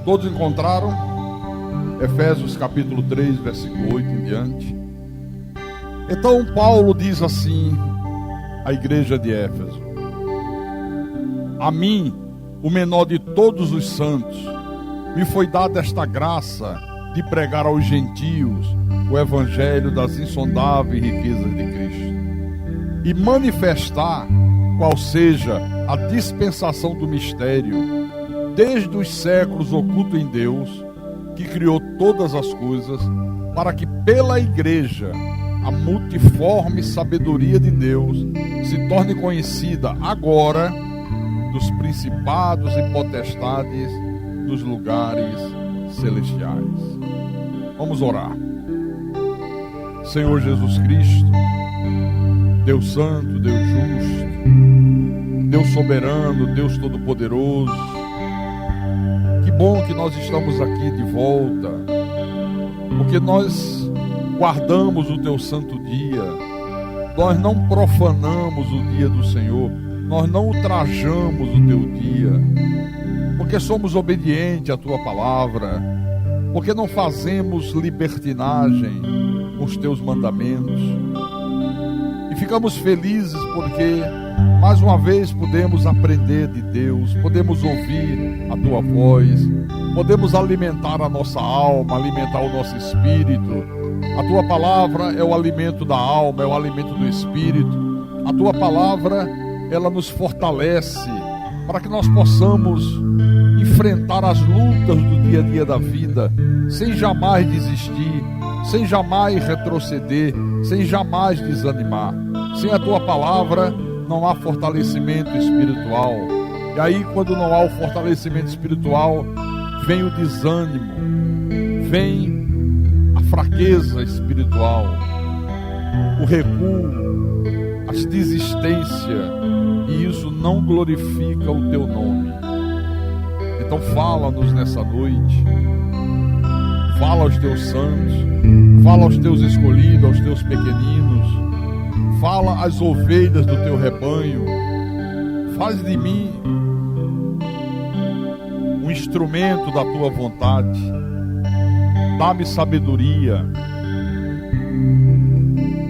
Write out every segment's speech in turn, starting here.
Todos encontraram? Efésios capítulo 3, versículo 8 em diante. Então Paulo diz assim à igreja de Éfeso: a mim, o menor de todos os santos, me foi dada esta graça de pregar aos gentios o evangelho das insondáveis riquezas de Cristo e manifestar qual seja a dispensação do mistério, desde os séculos oculto em Deus, que criou todas as coisas, para que pela igreja a multiforme sabedoria de Deus se torne conhecida agora dos principados e potestades dos lugares celestiais. Vamos orar. Senhor Jesus Cristo, Deus Santo, Deus Justo, Deus Soberano, Deus Todo-Poderoso, que bom que nós estamos aqui de volta, porque nós guardamos o Teu santo dia, nós não profanamos o dia do Senhor, nós não ultrajamos o Teu dia, porque somos obedientes à Tua palavra, porque não fazemos libertinagem com os Teus mandamentos. E ficamos felizes porque mais uma vez podemos aprender de Deus, podemos ouvir a Tua voz, podemos alimentar a nossa alma, alimentar o nosso espírito. A Tua palavra é o alimento da alma, é o alimento do espírito. A Tua palavra, ela nos fortalece para que nós possamos enfrentar as lutas do dia a dia da vida, sem jamais desistir, sem jamais retroceder, sem jamais desanimar. Sem a Tua palavra não há fortalecimento espiritual. E aí, quando não há o fortalecimento espiritual, vem o desânimo, vem a fraqueza espiritual, o recuo, a desistência, e isso não glorifica o Teu nome. Então fala-nos nessa noite, fala aos Teus santos, fala aos Teus escolhidos, aos Teus pequeninos, fala às ovelhas do Teu rebanho, faz de mim um instrumento da Tua vontade, dá-me sabedoria,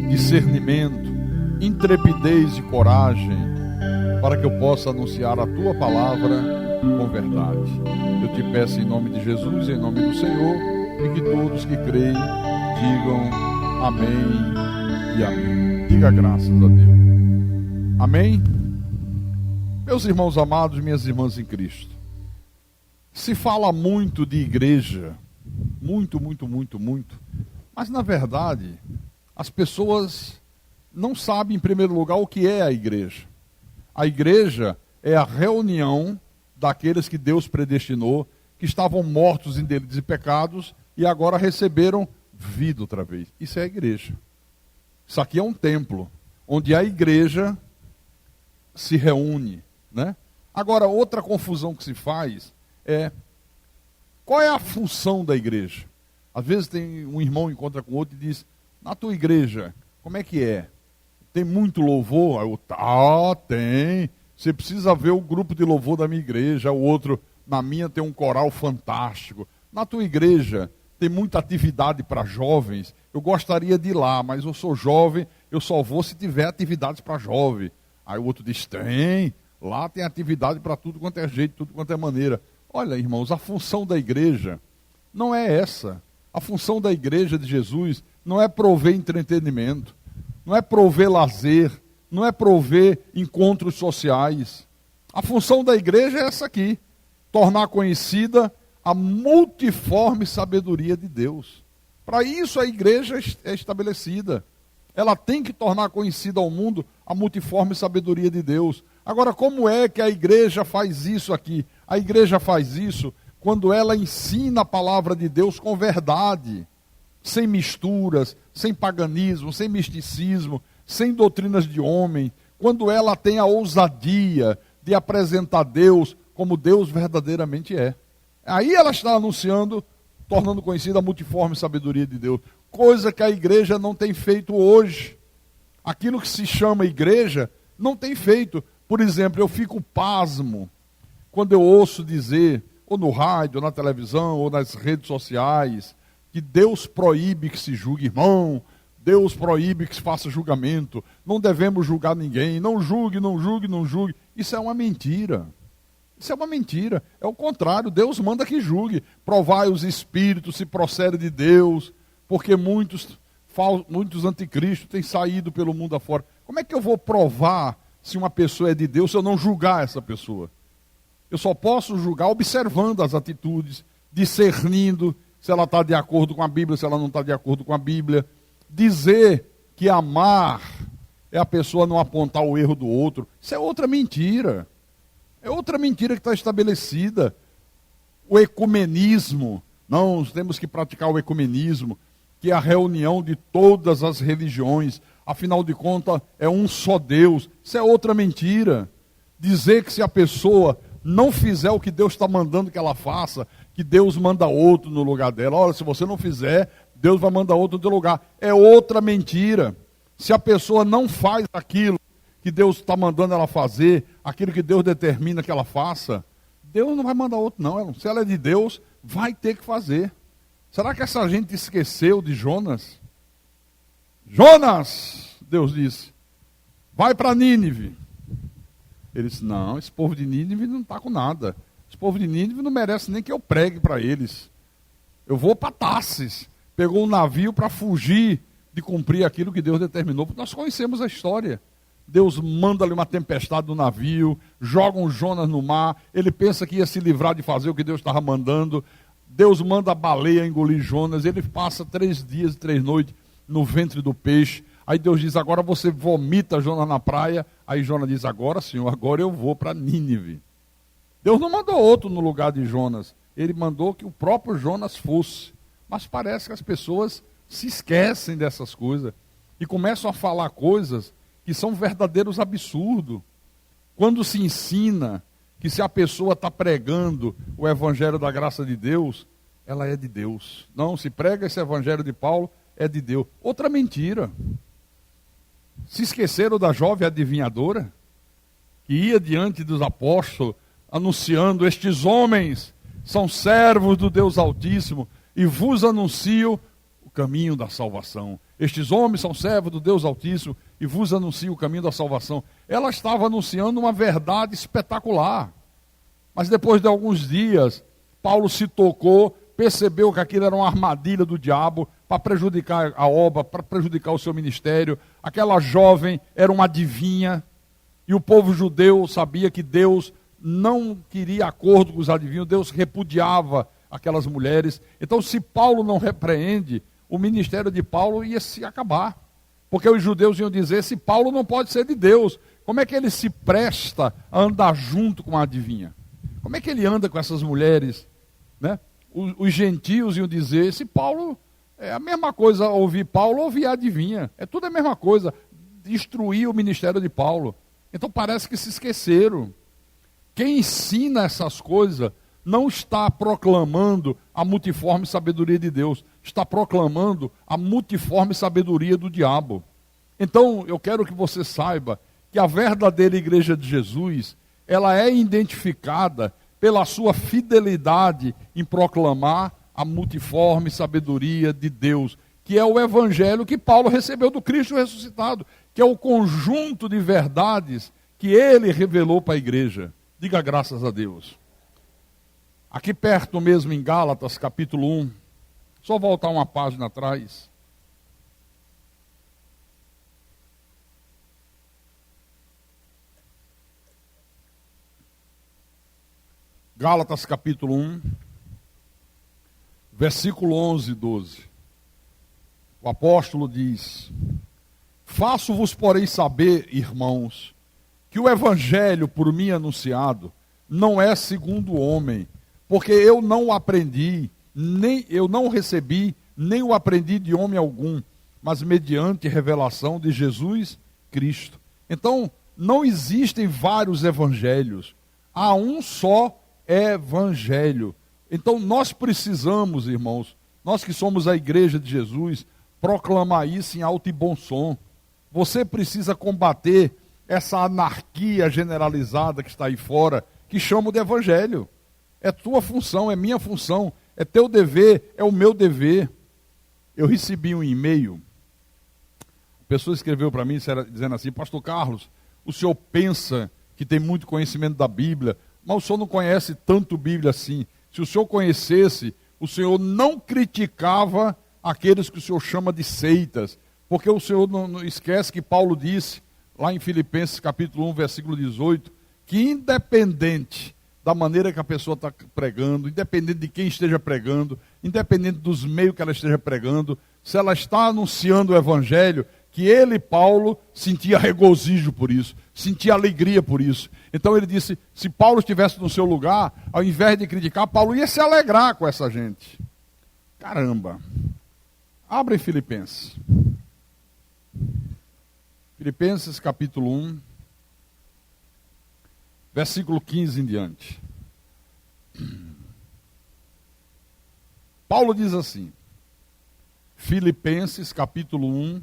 discernimento, intrepidez e coragem, para que eu possa anunciar a Tua palavra com verdade. Eu te peço em nome de Jesus, em nome do Senhor, e que todos que creem digam amém e amém. Diga graças a Deus. Amém? Meus irmãos amados, minhas irmãs em Cristo, se fala muito de igreja, muito, mas na verdade as pessoas não sabem, em primeiro lugar, o que é a igreja. A igreja é a reunião daqueles que Deus predestinou, que estavam mortos em delitos e pecados e agora receberam vida outra vez. Isso é a igreja. Isso aqui é um templo, onde a igreja se reúne, né? Agora, outra confusão que se faz é: qual é a função da igreja? Às vezes tem um irmão encontra com outro e diz: na tua igreja, como é que é? Tem muito louvor? Tem. Você precisa ver o grupo de louvor da minha igreja. O outro, na minha tem um coral fantástico. Na tua igreja tem muita atividade para jovens. Eu gostaria de ir lá, mas eu sou jovem, eu só vou se tiver atividades para jovem. Aí o outro diz: tem. Lá tem atividade para tudo quanto é jeito, tudo quanto é maneira. Olha, irmãos, a função da igreja não é essa. A função da igreja de Jesus não é prover entretenimento, não é prover lazer, não é prover encontros sociais. A função da igreja é essa aqui: tornar conhecida a multiforme sabedoria de Deus. Para isso a igreja é estabelecida. Ela tem que tornar conhecida ao mundo a multiforme sabedoria de Deus. Agora, como é que a igreja faz isso aqui? A igreja faz isso quando ela ensina a palavra de Deus com verdade, sem misturas, sem paganismo, sem misticismo, sem doutrinas de homem, quando ela tem a ousadia de apresentar Deus como Deus verdadeiramente é. Aí ela está anunciando, tornando conhecida a multiforme sabedoria de Deus, coisa que a igreja não tem feito hoje. Aquilo que se chama igreja não tem feito. Por exemplo, eu fico pasmo quando eu ouço dizer, ou no rádio, ou na televisão, ou nas redes sociais, que Deus proíbe que se julgue irmão, Deus proíbe que se faça julgamento, não devemos julgar ninguém, não julgue, não julgue, não julgue. Isso é uma mentira. Isso é uma mentira. É o contrário, Deus manda que julgue. Provai os espíritos se procede de Deus, porque muitos anticristos têm saído pelo mundo afora. Como é que eu vou provar se uma pessoa é de Deus se eu não julgar essa pessoa? Eu só posso julgar observando as atitudes, discernindo se ela está de acordo com a Bíblia, se ela não está de acordo com a Bíblia. Dizer que amar é a pessoa não apontar o erro do outro, isso é outra mentira. É outra mentira que está estabelecida. O ecumenismo, não, temos que praticar o ecumenismo, que é a reunião de todas as religiões, afinal de contas é um só Deus, isso é outra mentira. Dizer que se a pessoa não fizer o que Deus está mandando que ela faça, que Deus manda outro no lugar dela. Olha, se você não fizer, Deus vai mandar outro no teu lugar. É outra mentira. Se a pessoa não faz aquilo que Deus está mandando ela fazer, aquilo que Deus determina que ela faça, Deus não vai mandar outro não. Se ela é de Deus, vai ter que fazer. Será que essa gente esqueceu de Jonas? Jonas, Deus disse, vai para Nínive. Ele disse, não, esse povo de Nínive não está com nada. Esse povo de Nínive não merece nem que eu pregue para eles. Eu vou para Tarsis. Pegou um navio para fugir de cumprir aquilo que Deus determinou. Porque nós conhecemos a história. Deus manda ali uma tempestade no navio, joga um Jonas no mar, ele pensa que ia se livrar de fazer o que Deus estava mandando. Deus manda a baleia engolir Jonas, ele passa 3 dias e 3 noites no ventre do peixe. Aí Deus diz, agora você vomita Jonas na praia. Aí Jonas diz, agora Senhor, agora eu vou para Nínive. Deus não mandou outro no lugar de Jonas, ele mandou que o próprio Jonas fosse. Mas parece que as pessoas se esquecem dessas coisas e começam a falar coisas que são verdadeiros absurdos. Quando se ensina que se a pessoa está pregando o evangelho da graça de Deus, ela é de Deus. Não, se prega esse evangelho de Paulo, é de Deus. Outra mentira. Se esqueceram da jovem adivinhadora, que ia diante dos apóstolos, anunciando, estes homens são servos do Deus Altíssimo, e vos anuncio o caminho da salvação. Estes homens são servos do Deus Altíssimo, e vos anuncio o caminho da salvação. Ela estava anunciando uma verdade espetacular. Mas depois de alguns dias, Paulo se tocou, percebeu que aquilo era uma armadilha do diabo para prejudicar a obra, para prejudicar o seu ministério. Aquela jovem era uma adivinha, e o povo judeu sabia que Deus não queria acordo com os adivinhos, Deus repudiava aquelas mulheres. Então, se Paulo não repreende, o ministério de Paulo ia se acabar. Porque os judeus iam dizer, esse Paulo não pode ser de Deus. Como é que ele se presta a andar junto com a adivinha? Como é que ele anda com essas mulheres? Né? Os gentios iam dizer, esse Paulo é a mesma coisa, ouvir Paulo, ouvir a adivinha. É tudo a mesma coisa, destruir o ministério de Paulo. Então parece que se esqueceram. Quem ensina essas coisas não está proclamando a multiforme sabedoria de Deus, está proclamando a multiforme sabedoria do diabo. Então, eu quero que você saiba que a verdadeira igreja de Jesus, ela é identificada pela sua fidelidade em proclamar a multiforme sabedoria de Deus, que é o evangelho que Paulo recebeu do Cristo ressuscitado, que é o conjunto de verdades que ele revelou para a igreja. Diga graças a Deus. Aqui perto mesmo em Gálatas, capítulo 1, só voltar uma página atrás. Gálatas capítulo 1, versículo 11 e 12. O apóstolo diz, faço-vos, porém, saber, irmãos, que o evangelho por mim anunciado não é segundo o homem, porque eu não o aprendi, nem eu não recebi, nem o aprendi de homem algum, mas mediante revelação de Jesus Cristo. Então, não existem vários evangelhos, há um só evangelho. Então, nós precisamos, irmãos, nós que somos a igreja de Jesus, proclamar isso em alto e bom som. Você precisa combater essa anarquia generalizada que está aí fora, que chama de evangelho. É tua função, é minha função, é teu dever, é o meu dever. Eu recebi um e-mail, a pessoa escreveu para mim dizendo assim: Pastor Carlos, o senhor pensa que tem muito conhecimento da Bíblia, mas o senhor não conhece tanto Bíblia assim. Se o senhor conhecesse, o senhor não criticava aqueles que o senhor chama de seitas, porque o senhor não esquece que Paulo disse, lá em Filipenses capítulo 1, versículo 18, que independente da maneira que a pessoa está pregando, independente de quem esteja pregando, independente dos meios que ela esteja pregando, se ela está anunciando o Evangelho, que ele, Paulo, sentia regozijo por isso, sentia alegria por isso. Então ele disse, se Paulo estivesse no seu lugar, ao invés de criticar, Paulo ia se alegrar com essa gente. Caramba! Abre Filipenses. Filipenses capítulo 1, versículo 15 em diante. Paulo diz assim, Filipenses capítulo 1,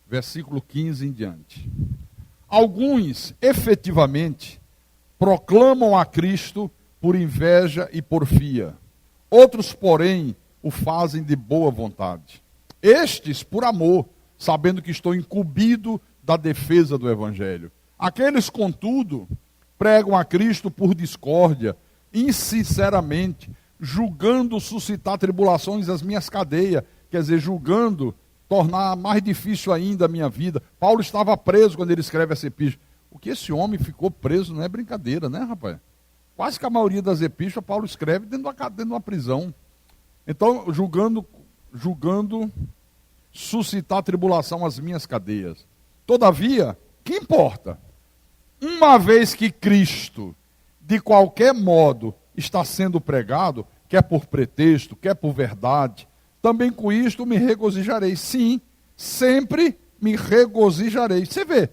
versículo 15 em diante. Alguns, efetivamente, proclamam a Cristo por inveja e porfia. Outros, porém, o fazem de boa vontade. Estes, por amor, sabendo que estou incumbido da defesa do Evangelho. Aqueles, contudo, pregam a Cristo por discórdia, insinceramente, julgando suscitar tribulações às minhas cadeias, quer dizer, julgando tornar mais difícil ainda a minha vida. Paulo estava preso quando ele escreve essa epístola. O que esse homem ficou preso não é brincadeira, né, rapaz? Quase que a maioria das epístolas Paulo escreve dentro de uma prisão. Então, julgando suscitar tribulação às minhas cadeias. Todavia, que importa? Uma vez que Cristo, de qualquer modo, está sendo pregado, quer por pretexto, quer por verdade, também com isto me regozijarei. Sim, sempre me regozijarei. Você vê,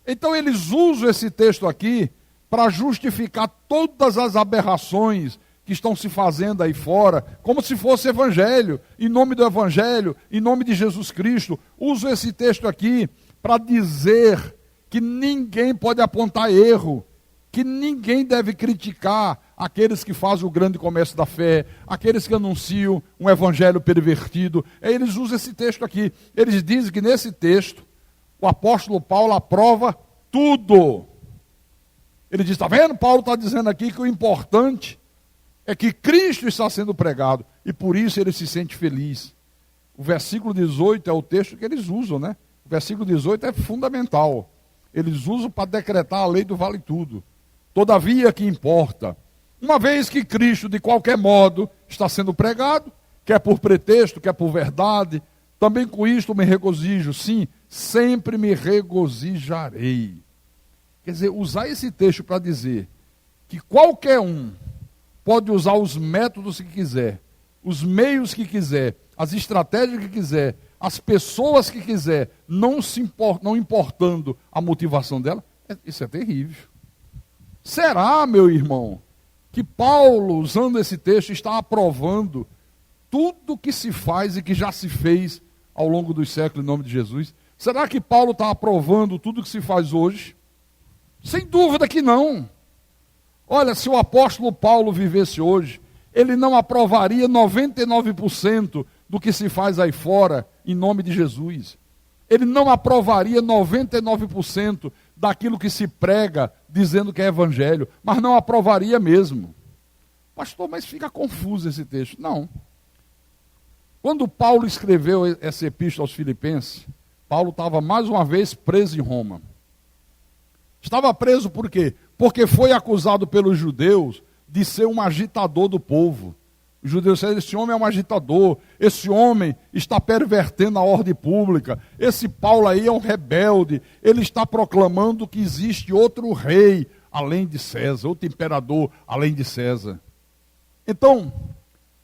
então eles usam esse texto aqui para justificar todas as aberrações que estão se fazendo aí fora, como se fosse evangelho, em nome do evangelho, em nome de Jesus Cristo. Uso esse texto aqui para dizer que ninguém pode apontar erro, que ninguém deve criticar aqueles que fazem o grande comércio da fé, aqueles que anunciam um evangelho pervertido. Eles usam esse texto aqui. Eles dizem que nesse texto, o apóstolo Paulo aprova tudo. Ele diz, está vendo? Paulo está dizendo aqui que o importante é que Cristo está sendo pregado, e por isso ele se sente feliz. O versículo 18 é o texto que eles usam, né? O versículo 18 é fundamental. Eles usam para decretar a lei do vale tudo. Todavia, que importa? Uma vez que Cristo, de qualquer modo, está sendo pregado, quer por pretexto, quer por verdade, também com isto me regozijo. Sim, sempre me regozijarei. Quer dizer, usar esse texto para dizer que qualquer um pode usar os métodos que quiser, os meios que quiser, as estratégias que quiser, as pessoas que quiser, não importando a motivação dela, isso é terrível. Será, meu irmão, que Paulo, usando esse texto, está aprovando tudo que se faz e que já se fez ao longo dos séculos em nome de Jesus? Será que Paulo está aprovando tudo que se faz hoje? Sem dúvida que não. Olha, se o apóstolo Paulo vivesse hoje, ele não aprovaria 99% do que se faz aí fora em nome de Jesus. Ele não aprovaria 99% daquilo que se prega dizendo que é evangelho, mas não aprovaria mesmo. Pastor, mas fica confuso esse texto. Não. Quando Paulo escreveu essa epístola aos Filipenses, Paulo estava mais uma vez preso em Roma. Estava preso por quê? Porque foi acusado pelos judeus de ser um agitador do povo. Os judeus disseram, esse homem é um agitador, esse homem está pervertendo a ordem pública, esse Paulo aí é um rebelde, ele está proclamando que existe outro rei além de César, outro imperador além de César. Então,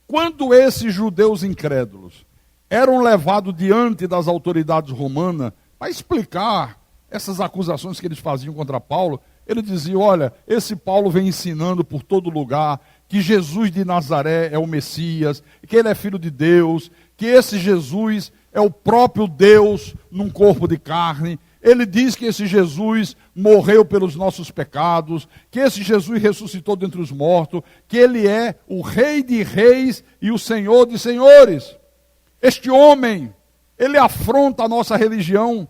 quando esses judeus incrédulos eram levados diante das autoridades romanas para explicar essas acusações que eles faziam contra Paulo, ele dizia, olha, esse Paulo vem ensinando por todo lugar que Jesus de Nazaré é o Messias, que ele é filho de Deus, que esse Jesus é o próprio Deus num corpo de carne, Ele diz que esse Jesus morreu pelos nossos pecados, que esse Jesus ressuscitou dentre os mortos, que ele é o Rei de reis e o Senhor de senhores. Este homem, ele afronta a nossa religião,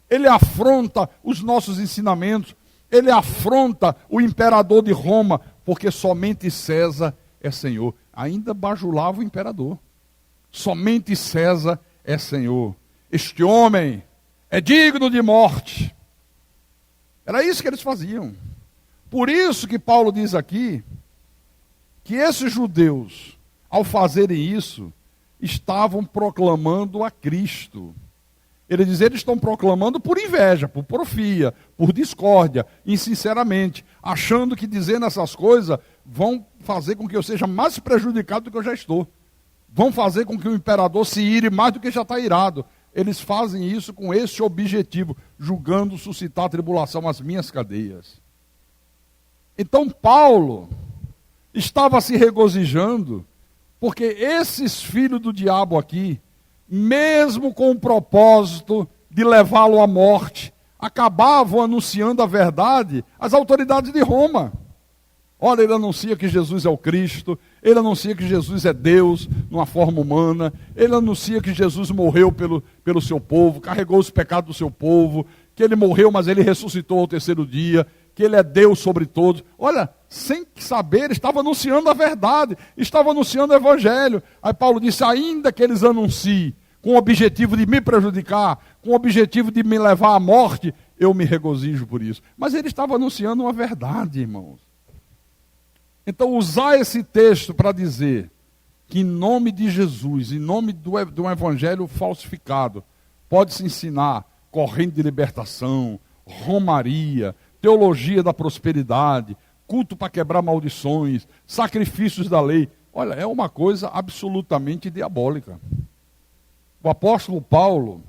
ele afronta os nossos ensinamentos, ele afronta o imperador de Roma, porque somente César é Senhor. Ainda bajulava o imperador. Somente César é Senhor. Este homem é digno de morte. Era isso que eles faziam. Por isso que Paulo diz aqui, que esses judeus, ao fazerem isso, estavam proclamando a Cristo. Ele diz, eles estão proclamando por inveja, por porfia, por discórdia, insinceramente, achando que dizendo essas coisas vão fazer com que eu seja mais prejudicado do que eu já estou. Vão fazer com que o imperador se ire mais do que já está irado. Eles fazem isso com esse objetivo, julgando suscitar tribulação às minhas cadeias. Então Paulo estava se regozijando, porque esses filhos do diabo aqui, mesmo com o propósito de levá-lo à morte, acabavam anunciando a verdade às autoridades de Roma. Olha, ele anuncia que Jesus é o Cristo, ele anuncia que Jesus é Deus, numa forma humana, ele anuncia que Jesus morreu pelo seu povo, carregou os pecados do seu povo, que ele morreu, mas ele ressuscitou ao terceiro dia, que ele é Deus sobre todos. Olha, sem saber, ele estava anunciando a verdade, estava anunciando o evangelho. Aí Paulo disse, ainda que eles anunciem com o objetivo de me prejudicar, com o objetivo de me levar à morte, eu me regozijo por isso. Mas ele estava anunciando uma verdade, irmãos. Então, usar esse texto para dizer que em nome de Jesus, em nome de um evangelho falsificado, pode-se ensinar corrente de libertação, romaria, teologia da prosperidade, culto para quebrar maldições, sacrifícios da lei. Olha, é uma coisa absolutamente diabólica. O apóstolo Paulo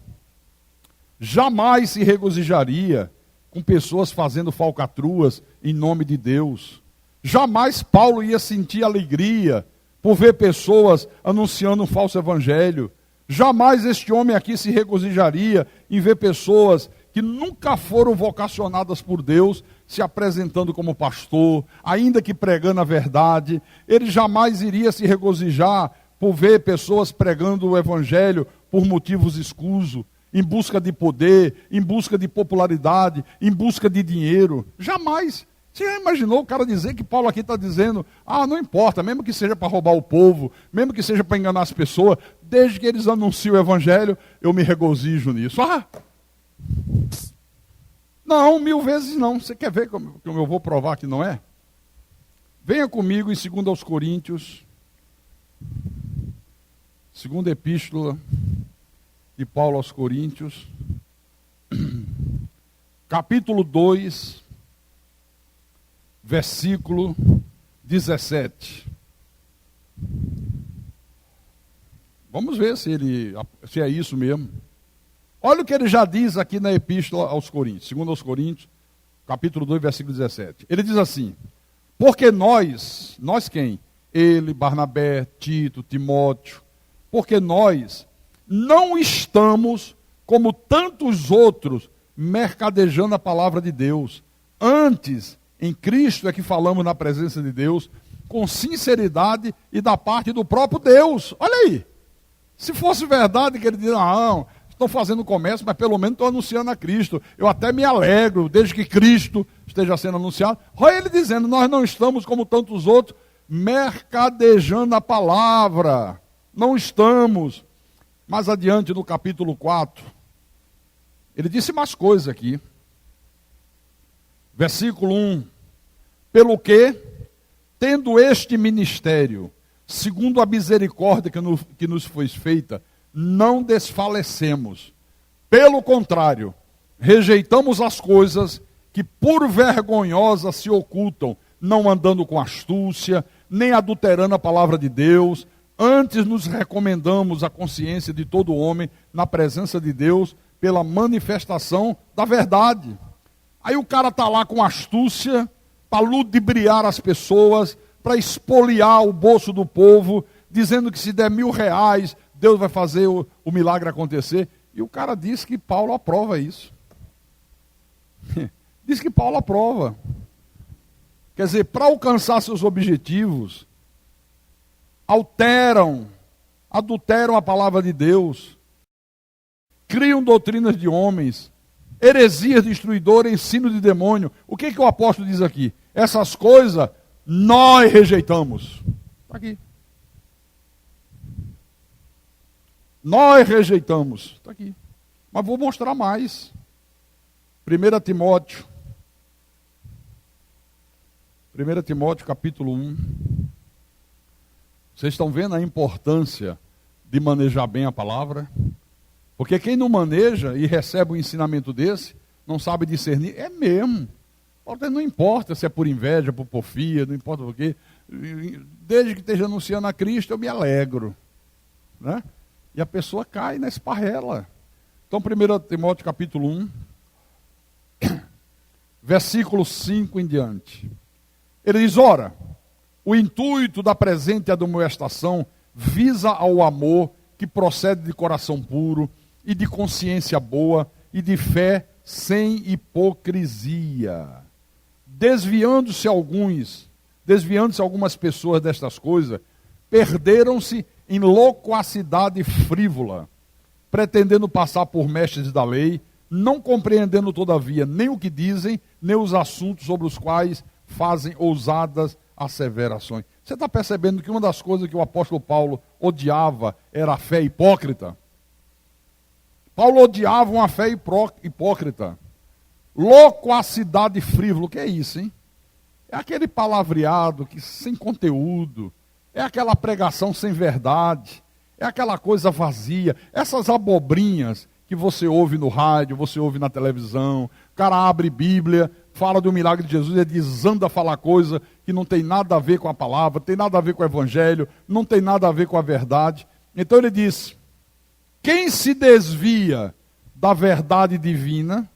jamais se regozijaria com pessoas fazendo falcatruas em nome de Deus. Jamais Paulo ia sentir alegria por ver pessoas anunciando um falso evangelho. Jamais este homem aqui se regozijaria em ver pessoas que nunca foram vocacionadas por Deus se apresentando como pastor, ainda que pregando a verdade. Ele jamais iria se regozijar por ver pessoas pregando o evangelho por motivos escusos, em busca de poder, em busca de popularidade, em busca de dinheiro. Jamais. Você já imaginou o cara dizer que Paulo aqui está dizendo, não importa, mesmo que seja para roubar o povo, mesmo que seja para enganar as pessoas, desde que eles anunciam o evangelho, eu me regozijo nisso. Não, 1000 vezes não. Você quer ver como eu vou provar que não é? Venha comigo em 2 Coríntios, segunda epístola de Paulo aos Coríntios, capítulo 2, versículo 17. Vamos ver se é isso mesmo. Olha o que ele já diz aqui na epístola aos Coríntios, 2 aos Coríntios, capítulo 2, versículo 17. Ele diz assim, porque nós quem? Ele, Barnabé, Tito, Timóteo, porque nós não estamos como tantos outros mercadejando a palavra de Deus. Antes, em Cristo é que falamos na presença de Deus, com sinceridade e da parte do próprio Deus. Olha aí. Se fosse verdade que ele diz, estão fazendo comércio, mas pelo menos estão anunciando a Cristo. Eu até me alegro, desde que Cristo esteja sendo anunciado. Olha ele dizendo, nós não estamos como tantos outros, mercadejando a palavra. Não estamos. Mais adiante, no capítulo 4, ele disse mais coisas aqui. Versículo 1. Pelo que, tendo este ministério, segundo a misericórdia que nos foi feita, não desfalecemos. Pelo contrário, rejeitamos as coisas que por vergonhosas se ocultam, não andando com astúcia, nem adulterando a palavra de Deus. Antes nos recomendamos a consciência de todo homem na presença de Deus pela manifestação da verdade. Aí o cara está lá com astúcia para ludibriar as pessoas, para espoliar o bolso do povo, dizendo que se der R$1.000, Deus vai fazer o milagre acontecer. E o cara diz que Paulo aprova isso. Diz que Paulo aprova. Quer dizer, para alcançar seus objetivos, adulteram a palavra de Deus, criam doutrinas de homens, heresias destruidoras, ensino de demônio. O que o apóstolo diz aqui? Essas coisas nós rejeitamos. Está aqui. Nós rejeitamos. Está aqui. Mas vou mostrar mais. 1 Timóteo capítulo 1. Vocês estão vendo a importância de manejar bem a palavra? Porque quem não maneja e recebe um ensinamento desse, não sabe discernir, é mesmo. Não importa se é por inveja, por porfia, não importa por quê. Desde que esteja anunciando a Cristo, eu me alegro. Né? E a pessoa cai na esparrela. Então, 1 Timóteo capítulo 1, versículo 5 em diante. Ele diz, ora, o intuito da presente admoestação visa ao amor que procede de coração puro e de consciência boa e de fé sem hipocrisia. Desviando-se algumas pessoas destas coisas, perderam-se em loquacidade frívola, pretendendo passar por mestres da lei, não compreendendo todavia nem o que dizem, nem os assuntos sobre os quais fazem ousadas asseverações. Você está percebendo que uma das coisas que o apóstolo Paulo odiava era a fé hipócrita? Paulo odiava uma fé hipócrita. Loquacidade frívola, o que é isso, hein? É aquele palavreado que sem conteúdo, é aquela pregação sem verdade, é aquela coisa vazia, essas abobrinhas que você ouve no rádio, você ouve na televisão, o cara abre Bíblia, fala do milagre de Jesus, ele desanda a falar coisa que não tem nada a ver com a palavra, tem nada a ver com o evangelho, não tem nada a ver com a verdade. Então ele diz, quem se desvia da verdade divina,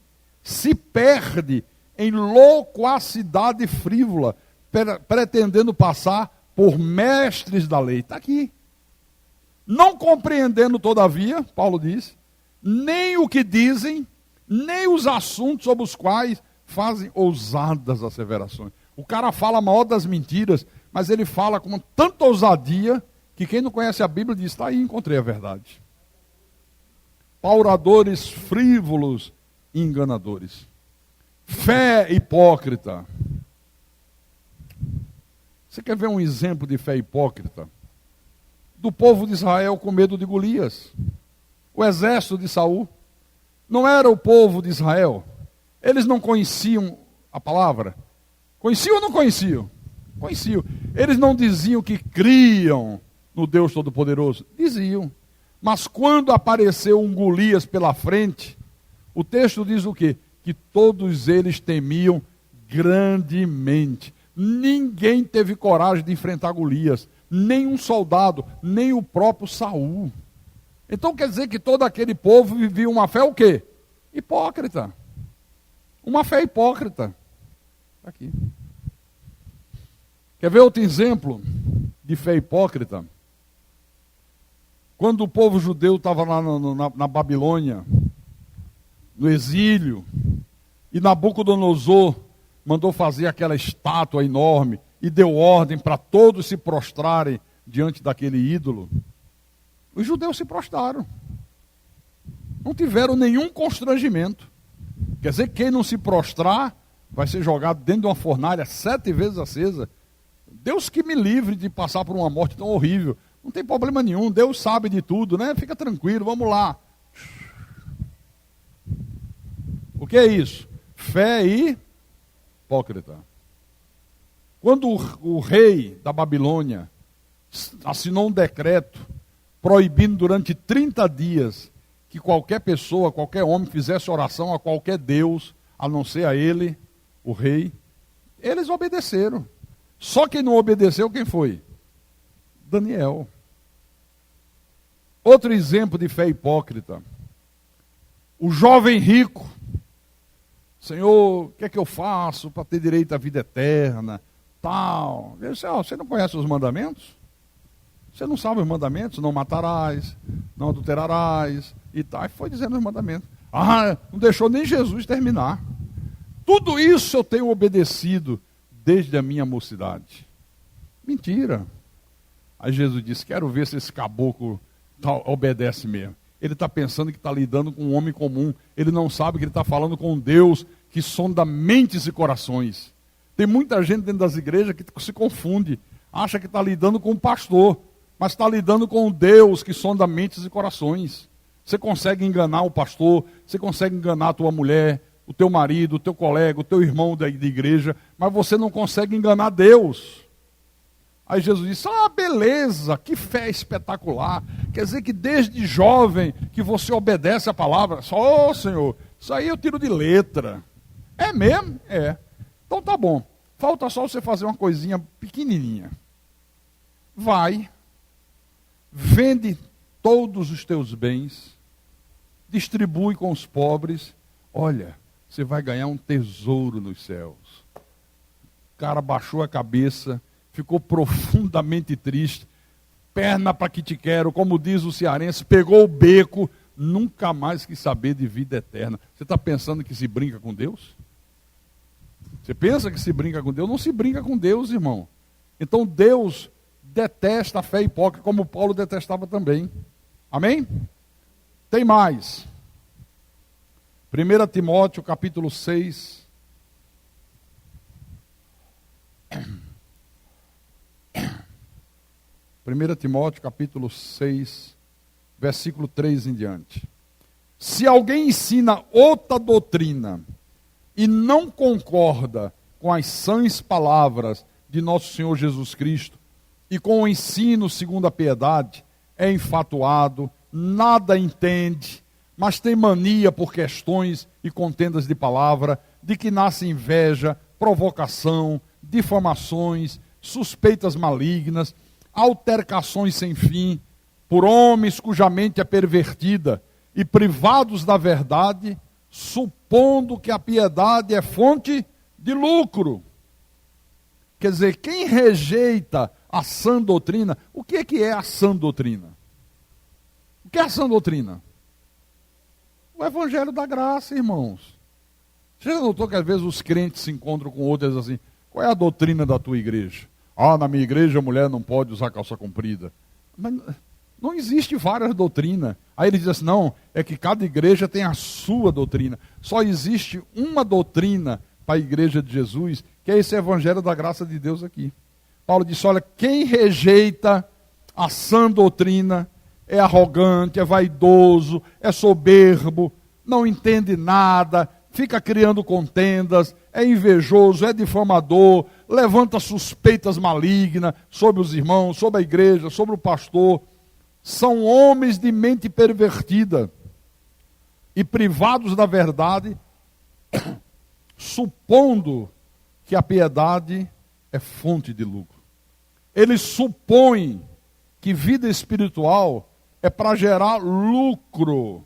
se perde em loquacidade frívola, pretendendo passar por mestres da lei. Está aqui. Não compreendendo, todavia, Paulo diz, nem o que dizem, nem os assuntos sobre os quais fazem ousadas asseverações. O cara fala a maior das mentiras, mas ele fala com tanta ousadia que quem não conhece a Bíblia diz, está aí, encontrei a verdade. Pauradores frívolos e enganadores. Fé hipócrita. Você quer ver um exemplo de fé hipócrita? Do povo de Israel com medo de Golias. O exército de Saul. Não era o povo de Israel. Eles não conheciam a palavra. Conheciam ou não conheciam? Conheciam. Eles não diziam que criam no Deus Todo-Poderoso. Diziam. Mas quando apareceu um Golias pela frente, o texto diz o quê? Que todos eles temiam grandemente. Ninguém teve coragem de enfrentar Golias. Nem um soldado, nem o próprio Saul. Então quer dizer que todo aquele povo vivia uma fé o quê? Hipócrita. Uma fé hipócrita. Aqui. Quer ver outro exemplo de fé hipócrita? Quando o povo judeu estava lá na Babilônia, no exílio, e Nabucodonosor mandou fazer aquela estátua enorme e deu ordem para todos se prostrarem diante daquele ídolo, os judeus se prostraram. Não tiveram nenhum constrangimento. Quer dizer, quem não se prostrar vai ser jogado dentro de uma fornalha 7 vezes acesa. Deus que me livre de passar por uma morte tão horrível. Não tem problema nenhum, Deus sabe de tudo, né? Fica tranquilo, vamos lá. O que é isso? Fé hipócrita. Quando o rei da Babilônia assinou um decreto proibindo durante 30 dias que qualquer pessoa, qualquer homem fizesse oração a qualquer Deus, a não ser a ele, o rei, eles obedeceram. Só quem não obedeceu, quem foi? Daniel. Outro exemplo de fé hipócrita. O jovem rico. Senhor, o que é que eu faço para ter direito à vida eterna? Tal. Eu disse, você não conhece os mandamentos? Você não sabe os mandamentos? Não matarás, não adulterarás e tal. E foi dizendo os mandamentos. Não deixou nem Jesus terminar. Tudo isso eu tenho obedecido desde a minha mocidade. Mentira. Aí Jesus disse, quero ver se esse caboclo obedece mesmo. Ele está pensando que está lidando com um homem comum. Ele não sabe que ele está falando com um Deus que sonda mentes e corações. Tem muita gente dentro das igrejas que se confunde. Acha que está lidando com um pastor, mas está lidando com um Deus que sonda mentes e corações. Você consegue enganar o pastor, você consegue enganar a tua mulher, o teu marido, o teu colega, o teu irmão da igreja, mas você não consegue enganar Deus. Aí Jesus disse, beleza, que fé espetacular. Quer dizer que desde jovem que você obedece a palavra. Só, Senhor, isso aí eu tiro de letra. É mesmo? É. Então tá bom. Falta só você fazer uma coisinha pequenininha. Vai, vende todos os teus bens, distribui com os pobres. Olha, você vai ganhar um tesouro nos céus. O cara baixou a cabeça, ficou profundamente triste, perna para que te quero, como diz o cearense, pegou o beco, nunca mais quis saber de vida eterna. Você está pensando que se brinca com Deus? Você pensa que se brinca com Deus? Não se brinca com Deus, irmão. Então Deus detesta a fé hipócrita, como Paulo detestava também. Amém? Tem mais. 1 Timóteo capítulo 6. 1 Timóteo capítulo 6, versículo 3 em diante. Se alguém ensina outra doutrina e não concorda com as sãs palavras de nosso Senhor Jesus Cristo e com o ensino segundo a piedade, é enfatuado, nada entende, mas tem mania por questões e contendas de palavra, de que nasce inveja, provocação, difamações, suspeitas malignas, altercações sem fim, por homens cuja mente é pervertida e privados da verdade, supondo que a piedade é fonte de lucro. Quer dizer, quem rejeita a sã doutrina, o que é a sã doutrina? O que é a sã doutrina? O evangelho da graça, irmãos. Você já notou que às vezes os crentes se encontram com outros assim, qual é a doutrina da tua igreja? Na minha igreja a mulher não pode usar calça comprida. Mas não existe várias doutrinas. Aí ele diz assim, não, é que cada igreja tem a sua doutrina. Só existe uma doutrina para a igreja de Jesus, que é esse evangelho da graça de Deus aqui. Paulo disse, olha, quem rejeita a sã doutrina é arrogante, é vaidoso, é soberbo, não entende nada, fica criando contendas, é invejoso, é difamador, levanta suspeitas malignas sobre os irmãos, sobre a igreja, sobre o pastor. São homens de mente pervertida e privados da verdade, supondo que a piedade é fonte de lucro. Eles supõem que vida espiritual é para gerar lucro.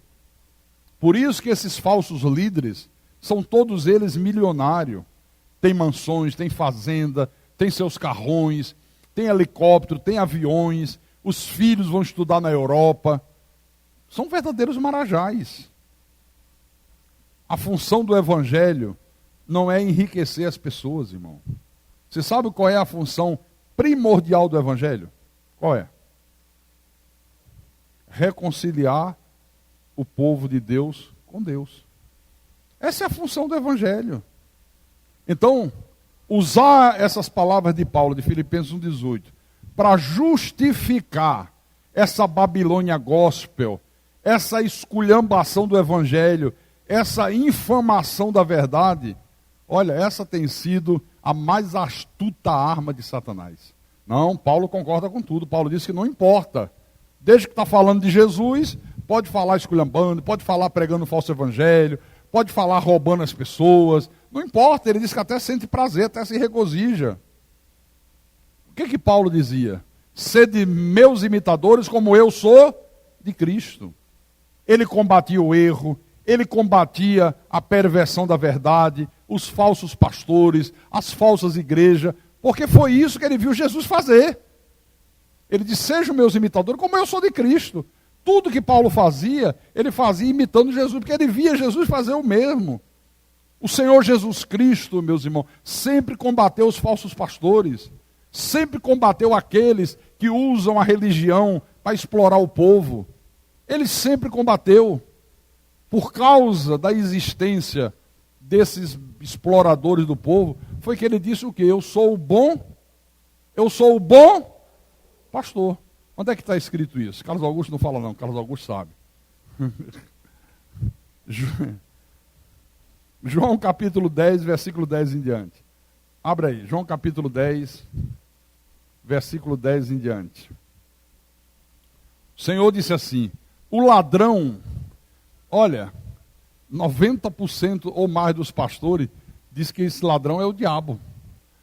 Por isso que esses falsos líderes são todos eles milionários. Tem mansões, tem fazenda, tem seus carrões, tem helicóptero, tem aviões, os filhos vão estudar na Europa. São verdadeiros marajás. A função do evangelho não é enriquecer as pessoas, irmão. Você sabe qual é a função primordial do evangelho? Qual é? Reconciliar o povo de Deus com Deus. Essa é a função do evangelho. Então, usar essas palavras de Paulo, de Filipenses 1,18, para justificar essa Babilônia gospel, essa esculhambação do evangelho, essa infamação da verdade, olha, essa tem sido a mais astuta arma de Satanás. Não, Paulo concorda com tudo. Paulo diz que não importa. Desde que está falando de Jesus, pode falar esculhambando, pode falar pregando falso evangelho, pode falar roubando as pessoas, não importa, ele diz que até sente prazer, até se regozija. O que Paulo dizia? Sede meus imitadores como eu sou de Cristo. Ele combatia o erro, ele combatia a perversão da verdade, os falsos pastores, as falsas igrejas, porque foi isso que ele viu Jesus fazer. Ele disse, sejam meus imitadores como eu sou de Cristo. Tudo que Paulo fazia, ele fazia imitando Jesus, porque ele via Jesus fazer o mesmo. O Senhor Jesus Cristo, meus irmãos, sempre combateu os falsos pastores, sempre combateu aqueles que usam a religião para explorar o povo. Ele sempre combateu. Por causa da existência desses exploradores do povo, foi que ele disse o quê? Eu sou o bom pastor. Onde é que está escrito isso? Carlos Augusto não fala não, Carlos Augusto sabe. João capítulo 10, versículo 10 em diante. Abra aí, João capítulo 10, versículo 10 em diante. O Senhor disse assim: o ladrão, olha, 90% ou mais dos pastores diz que esse ladrão é o diabo.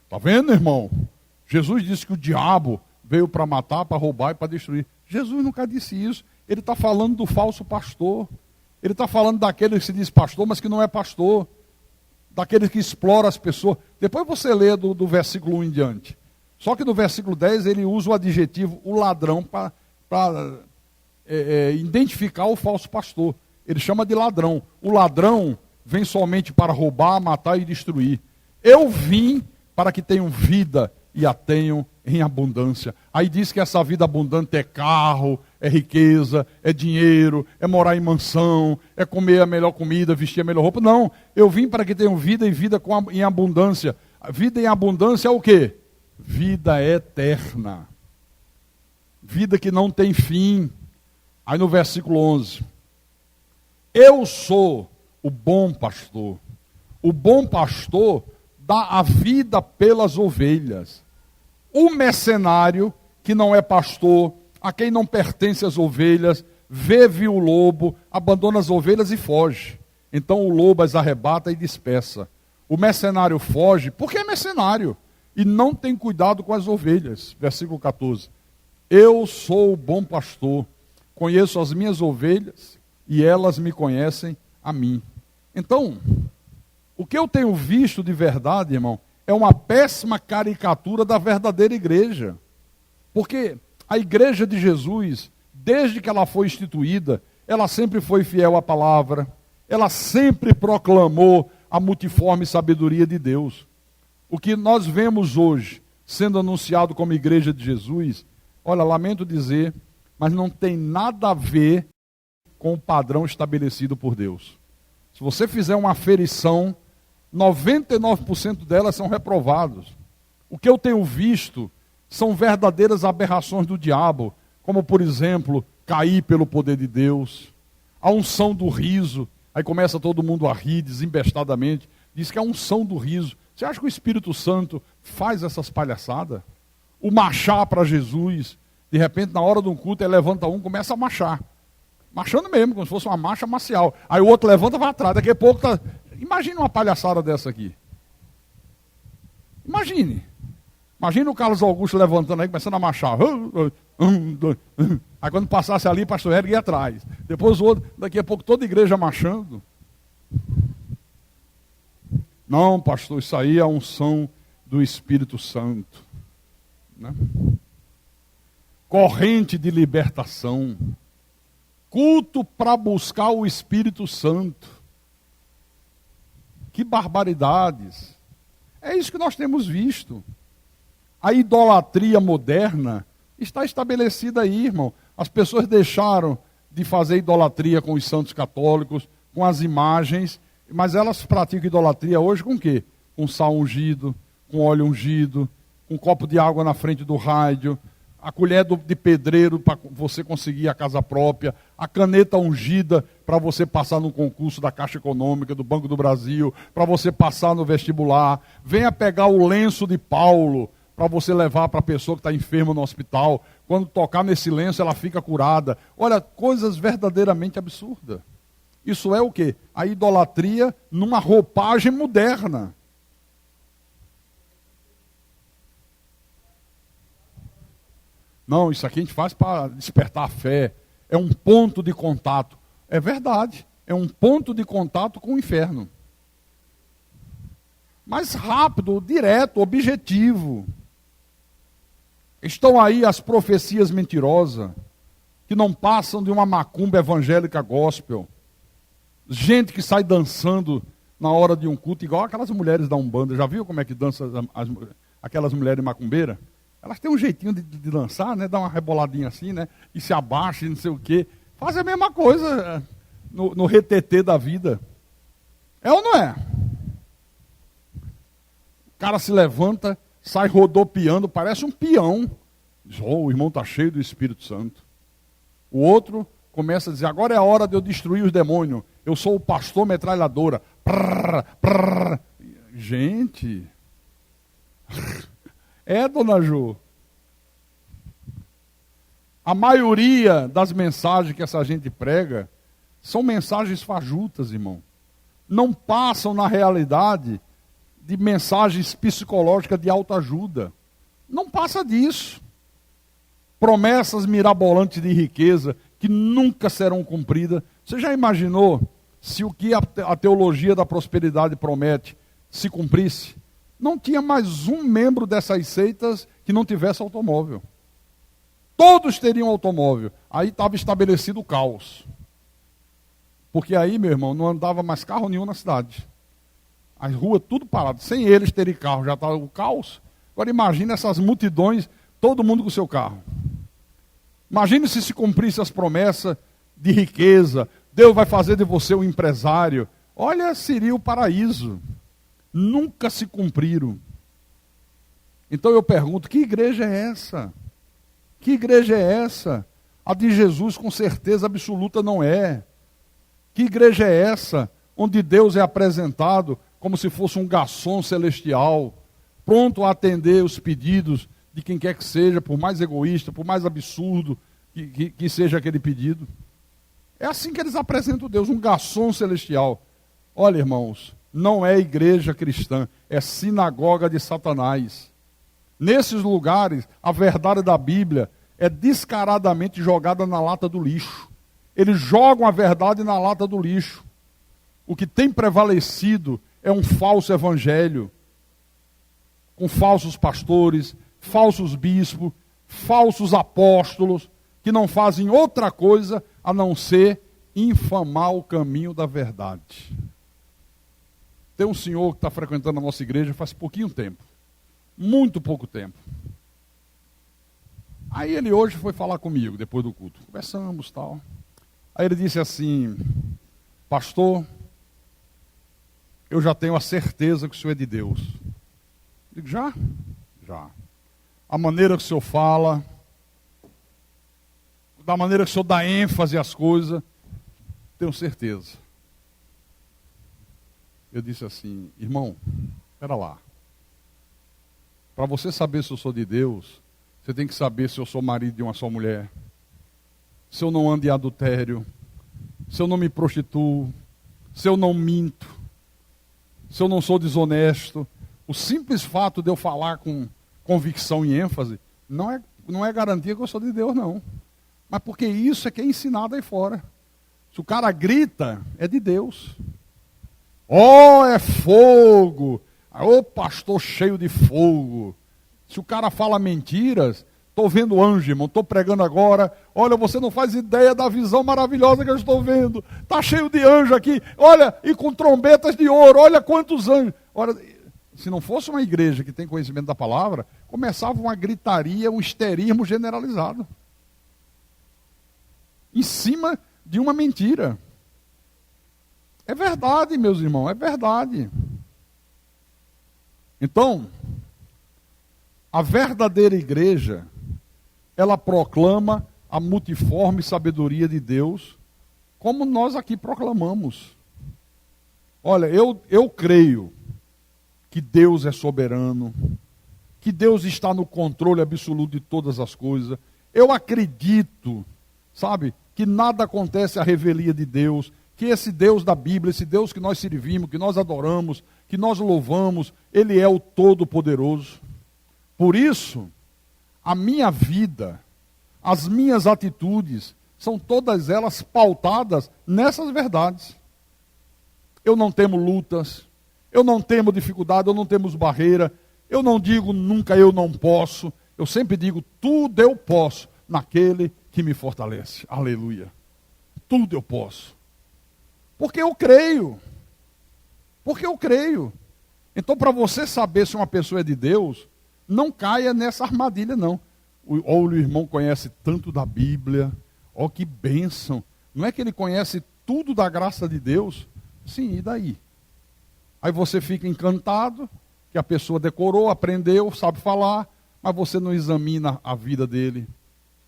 Está vendo, irmão? Jesus disse que o diabo veio para matar, para roubar e para destruir. Jesus nunca disse isso. Ele está falando do falso pastor. Ele está falando daquele que se diz pastor, mas que não é pastor. Daquele que explora as pessoas. Depois você lê do versículo 1 em diante. Só que no versículo 10 ele usa o adjetivo o ladrão para identificar o falso pastor. Ele chama de ladrão. O ladrão vem somente para roubar, matar e destruir. Eu vim para que tenham vida e a tenham em abundância. Aí diz que essa vida abundante é carro, é riqueza, é dinheiro, é morar em mansão, é comer a melhor comida, vestir a melhor roupa. Não, eu vim para que tenham vida e vida em abundância. A vida em abundância é o quê? Vida eterna. Vida que não tem fim. Aí no versículo 11. Eu sou o bom pastor. O bom pastor dá a vida pelas ovelhas. O mercenário, que não é pastor, a quem não pertence as ovelhas, vê o lobo, abandona as ovelhas e foge. Então o lobo as arrebata e dispersa. O mercenário foge porque é mercenário e não tem cuidado com as ovelhas. Versículo 14. Eu sou o bom pastor, conheço as minhas ovelhas e elas me conhecem a mim. Então, o que eu tenho visto de verdade, irmão, é uma péssima caricatura da verdadeira igreja. Porque a igreja de Jesus, desde que ela foi instituída, ela sempre foi fiel à palavra, ela sempre proclamou a multiforme sabedoria de Deus. O que nós vemos hoje sendo anunciado como igreja de Jesus, olha, lamento dizer, mas não tem nada a ver com o padrão estabelecido por Deus. Se você fizer uma aferição, 99% delas são reprovados. O que eu tenho visto são verdadeiras aberrações do diabo, como, por exemplo, cair pelo poder de Deus, a unção do riso, aí começa todo mundo a rir desembestadamente, diz que é a unção do riso. Você acha que o Espírito Santo faz essas palhaçadas? O marchar para Jesus, de repente, na hora de um culto, ele levanta um, começa a marchar. Marchando mesmo, como se fosse uma marcha marcial. Aí o outro levanta e vai atrás, daqui a pouco está... Imagine uma palhaçada dessa aqui. Imagine o Carlos Augusto levantando aí, começando a marchar. Aí quando passasse ali, o pastor Hélio ia atrás. Depois o outro, daqui a pouco toda a igreja marchando. Não, pastor, isso aí é a unção do Espírito Santo. Né? Corrente de libertação. Culto para buscar o Espírito Santo. Que barbaridades. É isso que nós temos visto. A idolatria moderna está estabelecida aí, irmão. As pessoas deixaram de fazer idolatria com os santos católicos, com as imagens, mas elas praticam idolatria hoje com o quê? Com sal ungido, com óleo ungido, com um copo de água na frente do rádio, a colher de pedreiro para você conseguir a casa própria, a caneta ungida para você passar no concurso da Caixa Econômica, do Banco do Brasil, para você passar no vestibular. Venha pegar o lenço de Paulo para você levar para a pessoa que está enferma no hospital. Quando tocar nesse lenço, ela fica curada. Olha, coisas verdadeiramente absurdas. Isso é o quê? A idolatria numa roupagem moderna. Não, isso aqui a gente faz para despertar a fé. É um ponto de contato. É verdade. É um ponto de contato com o inferno. Mas rápido, direto, objetivo. Estão aí as profecias mentirosas, que não passam de uma macumba evangélica gospel. Gente que sai dançando na hora de um culto, igual aquelas mulheres da Umbanda. Já viu como é que dança aquelas mulheres macumbeira? Elas têm um jeitinho de dançar, né? Dá uma reboladinha assim, né? E se abaixa e não sei o quê. Faz a mesma coisa no retetê da vida. É ou não é? O cara se levanta, sai rodopiando, parece um peão. Diz, o irmão está cheio do Espírito Santo. O outro começa a dizer, agora é a hora de eu destruir os demônios. Eu sou o pastor metralhadora. Prrr, prrr. Gente... dona Ju. A maioria das mensagens que essa gente prega são mensagens fajutas, irmão. Não passam, na realidade, de mensagens psicológicas de autoajuda. Não passa disso. Promessas mirabolantes de riqueza que nunca serão cumpridas. Você já imaginou se o que a teologia da prosperidade promete se cumprisse? Não tinha mais um membro dessas seitas que não tivesse automóvel. Todos teriam automóvel. Aí estava estabelecido o caos. Porque aí, meu irmão, não andava mais carro nenhum na cidade. As ruas tudo parado. Sem eles terem carro, já estava o caos. Agora imagine essas multidões, todo mundo com o seu carro. Imagine se cumprisse as promessas de riqueza. Deus vai fazer de você um empresário. Olha, seria o paraíso. Nunca se cumpriram. Então eu pergunto, que igreja é essa? Que igreja é essa? A de Jesus com certeza absoluta não é. Que igreja é essa? Onde Deus é apresentado como se fosse um garçom celestial, pronto a atender os pedidos de quem quer que seja, por mais egoísta, por mais absurdo que seja aquele pedido. É assim que eles apresentam Deus, um garçom celestial. Olha, irmãos, não é igreja cristã, é sinagoga de Satanás. Nesses lugares, a verdade da Bíblia é descaradamente jogada na lata do lixo. Eles jogam a verdade na lata do lixo. O que tem prevalecido é um falso evangelho, com falsos pastores, falsos bispos, falsos apóstolos, que não fazem outra coisa a não ser infamar o caminho da verdade. Tem um senhor que está frequentando a nossa igreja faz pouquinho tempo. Muito pouco tempo. Aí ele hoje foi falar comigo, depois do culto. Conversamos e tal. Aí ele disse assim, pastor, eu já tenho a certeza que o senhor é de Deus. Eu digo, já? Já. A maneira que o senhor fala, da maneira que o senhor dá ênfase às coisas, tenho certeza. Eu disse assim, irmão, espera lá. Para você saber se eu sou de Deus, você tem que saber se eu sou marido de uma só mulher, se eu não ando em adultério, se eu não me prostituo, se eu não minto, se eu não sou desonesto. O simples fato de eu falar com convicção e ênfase não é garantia que eu sou de Deus, não. Mas porque isso é que é ensinado aí fora. Se o cara grita, é de Deus. Oh, é fogo! Ô pastor cheio de fogo. Se o cara fala mentiras, estou vendo anjo, irmão, estou pregando agora. Olha, você não faz ideia da visão maravilhosa que eu estou vendo. Está cheio de anjo aqui. Olha, e com trombetas de ouro. Olha quantos anjos. Olha, se não fosse uma igreja que tem conhecimento da palavra, começava uma gritaria, um histerismo generalizado. Em cima de uma mentira. É verdade, meus irmãos, é verdade. Então, a verdadeira igreja, ela proclama a multiforme sabedoria de Deus, como nós aqui proclamamos. Olha, eu creio que Deus é soberano, que Deus está no controle absoluto de todas as coisas. Eu acredito, sabe, que nada acontece à revelia de Deus, que esse Deus da Bíblia, esse Deus que nós servimos, que nós adoramos, que nós louvamos, Ele é o Todo-Poderoso. Por isso, a minha vida, as minhas atitudes, são todas elas pautadas nessas verdades. Eu não temo lutas, eu não temo dificuldade, eu não temo barreira, eu não digo nunca eu não posso, eu sempre digo tudo eu posso naquele que me fortalece. Aleluia. Tudo eu posso. Porque eu creio. Porque eu creio. Então, para você saber se uma pessoa é de Deus, não caia nessa armadilha, não. Ou o irmão conhece tanto da Bíblia, ó que bênção. Não é que ele conhece tudo da graça de Deus? Sim, e daí? Aí você fica encantado, que a pessoa decorou, aprendeu, sabe falar, mas você não examina a vida dele.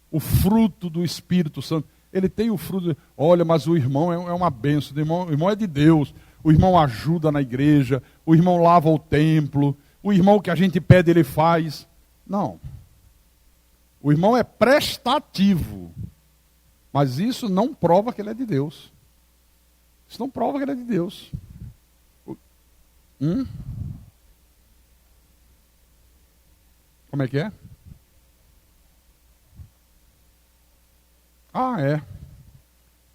O fruto do Espírito Santo. Ele tem o fruto. Olha, mas o irmão é uma bênção. O irmão é de Deus. O irmão ajuda na igreja. O irmão lava o templo. O irmão que a gente pede, ele faz. Não. O irmão é prestativo. Mas isso não prova que ele é de Deus. Isso não prova que ele é de Deus. Como é que é? Ah, é.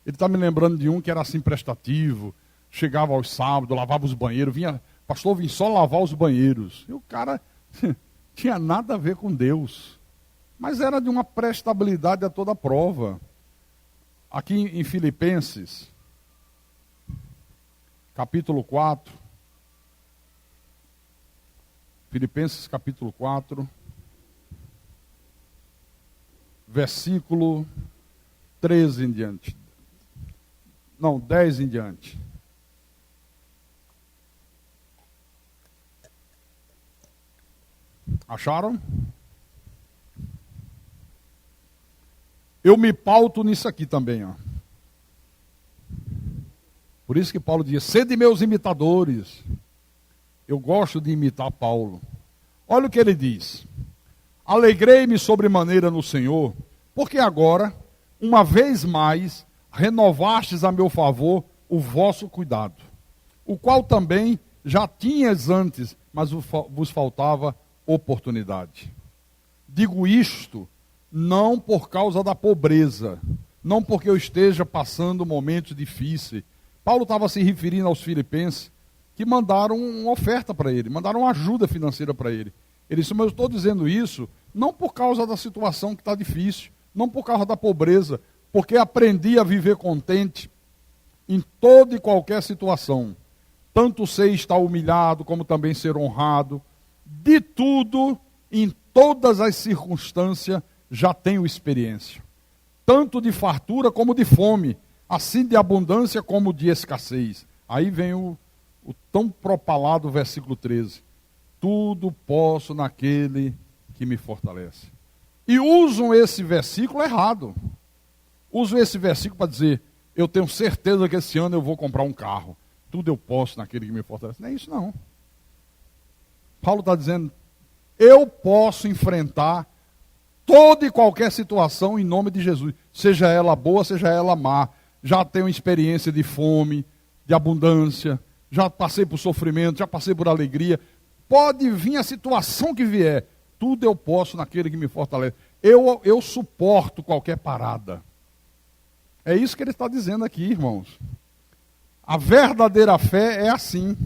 Ele está me lembrando de um que era assim prestativo, chegava aos sábados, lavava os banheiros, pastor, vim só lavar os banheiros. E o cara tinha nada a ver com Deus. Mas era de uma prestabilidade a toda prova. Aqui em Filipenses, capítulo 4. Filipenses capítulo 4, versículo 13 em diante. Não, 10 em diante. Acharam? Eu me pauto nisso aqui também, ó. Por isso que Paulo diz, sede meus imitadores. Eu gosto de imitar Paulo. Olha o que ele diz. Alegrei-me sobremaneira no Senhor, porque agora, uma vez mais, renovastes a meu favor o vosso cuidado, o qual também já tinhas antes, mas vos faltava oportunidade. Digo isto não por causa da pobreza, não porque eu esteja passando momentos difíceis. Paulo estava se referindo aos filipenses, que mandaram uma oferta para ele, mandaram uma ajuda financeira para ele. Ele disse, mas eu estou dizendo isso não por causa da situação que está difícil, não por causa da pobreza, porque aprendi a viver contente em toda e qualquer situação. Tanto sei estar humilhado, como também ser honrado. De tudo, em todas as circunstâncias, já tenho experiência. Tanto de fartura como de fome, assim de abundância como de escassez. Aí vem o tão propalado versículo 13. Tudo posso naquele que me fortalece. E usam esse versículo errado. Usam esse versículo para dizer, eu tenho certeza que esse ano eu vou comprar um carro. Tudo eu posso naquele que me fortalece. Não é isso não. Paulo está dizendo, eu posso enfrentar toda e qualquer situação em nome de Jesus. Seja ela boa, seja ela má. Já tenho experiência de fome, de abundância. Já passei por sofrimento, já passei por alegria. Pode vir a situação que vier. Tudo eu posso naquele que me fortalece. Eu suporto qualquer parada. É isso que ele está dizendo aqui, irmãos. A verdadeira fé é assim.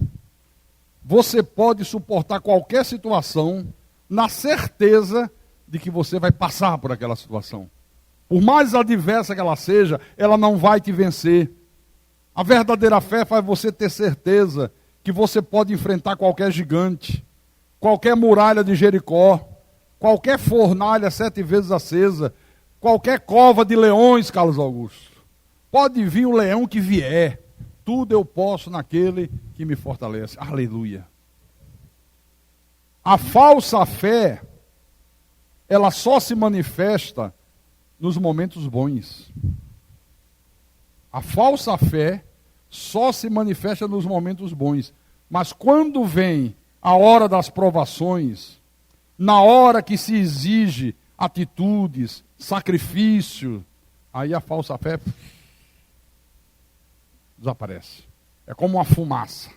Você pode suportar qualquer situação na certeza de que você vai passar por aquela situação. Por mais adversa que ela seja, ela não vai te vencer. A verdadeira fé faz você ter certeza que você pode enfrentar qualquer gigante, qualquer muralha de Jericó, qualquer fornalha 7 vezes acesa, qualquer cova de leões, Carlos Augusto. Pode vir o leão que vier, tudo eu posso naquele que me fortalece. Aleluia. A falsa fé, ela só se manifesta nos momentos bons. A falsa fé só se manifesta nos momentos bons. Mas quando vem a hora das provações, na hora que se exige atitudes, sacrifício, aí a falsa fé desaparece. É como uma fumaça.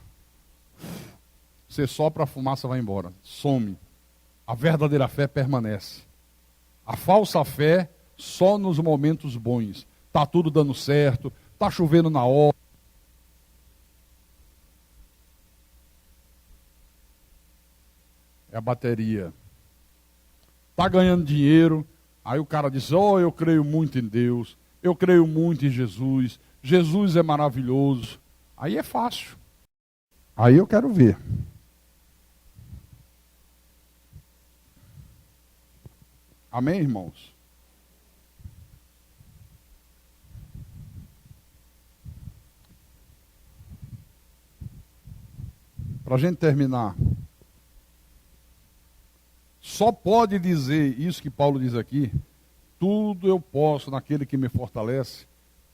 Você sopra, a fumaça vai embora, some. A verdadeira fé permanece. A falsa fé só nos momentos bons. Está tudo dando certo, está chovendo na hora. É a bateria. Está ganhando dinheiro, aí o cara diz, eu creio muito em Deus, eu creio muito em Jesus, Jesus é maravilhoso. Aí é fácil. Aí eu quero ver. Amém, irmãos? Para a gente terminar, só pode dizer isso que Paulo diz aqui: tudo eu posso naquele que me fortalece,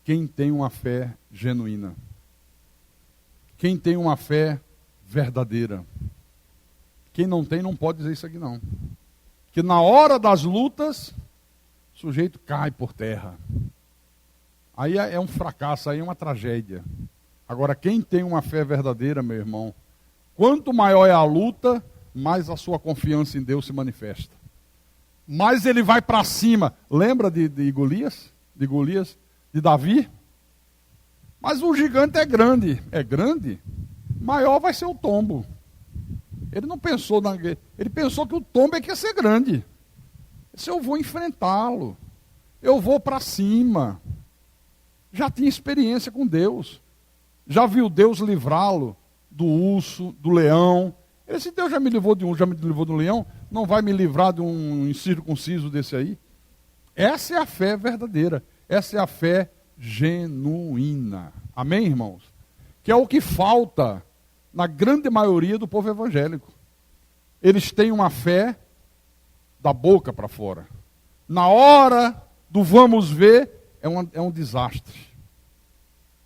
quem tem uma fé genuína, quem tem uma fé verdadeira. Quem não tem não pode dizer isso aqui não. Porque na hora das lutas, o sujeito cai por terra. Aí é um fracasso, aí é uma tragédia. Agora, quem tem uma fé verdadeira, meu irmão, quanto maior é a luta, mais a sua confiança em Deus se manifesta. Mais ele vai para cima. Lembra de Golias? De Golias? De Davi? Mas o gigante é grande. É grande? Maior vai ser o tombo. Ele não pensou na... Ele pensou que o tombo é que ia ser grande. Se eu vou enfrentá-lo, eu vou para cima. Já tinha experiência com Deus. Já viu Deus livrá-lo do urso, do leão. Ele disse: Deus já me livrou de um, já me livrou do leão, não vai me livrar de um incircunciso desse aí? Essa é a fé verdadeira. Essa é a fé genuína. Amém, irmãos? Que é o que falta na grande maioria do povo evangélico. Eles têm uma fé da boca para fora. Na hora do vamos ver, é um desastre.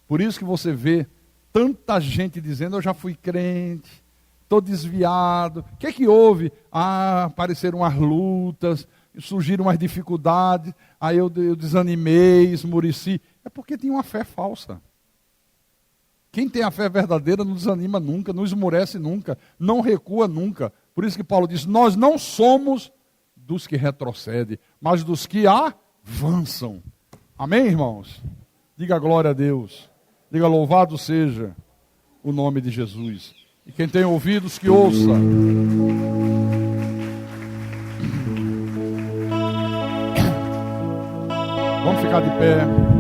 Por isso que você vê tanta gente dizendo: eu já fui crente, estou desviado. O que é que houve? Apareceram as lutas, surgiram as dificuldades, aí eu desanimei, esmoreci. É porque tinha uma fé falsa. Quem tem a fé verdadeira não desanima nunca, não esmorece nunca, não recua nunca. Por isso que Paulo diz: nós não somos dos que retrocedem, mas dos que avançam. Amém, irmãos? Diga glória a Deus. Diga louvado seja o nome de Jesus. E quem tem ouvidos que ouça. Vamos ficar de pé.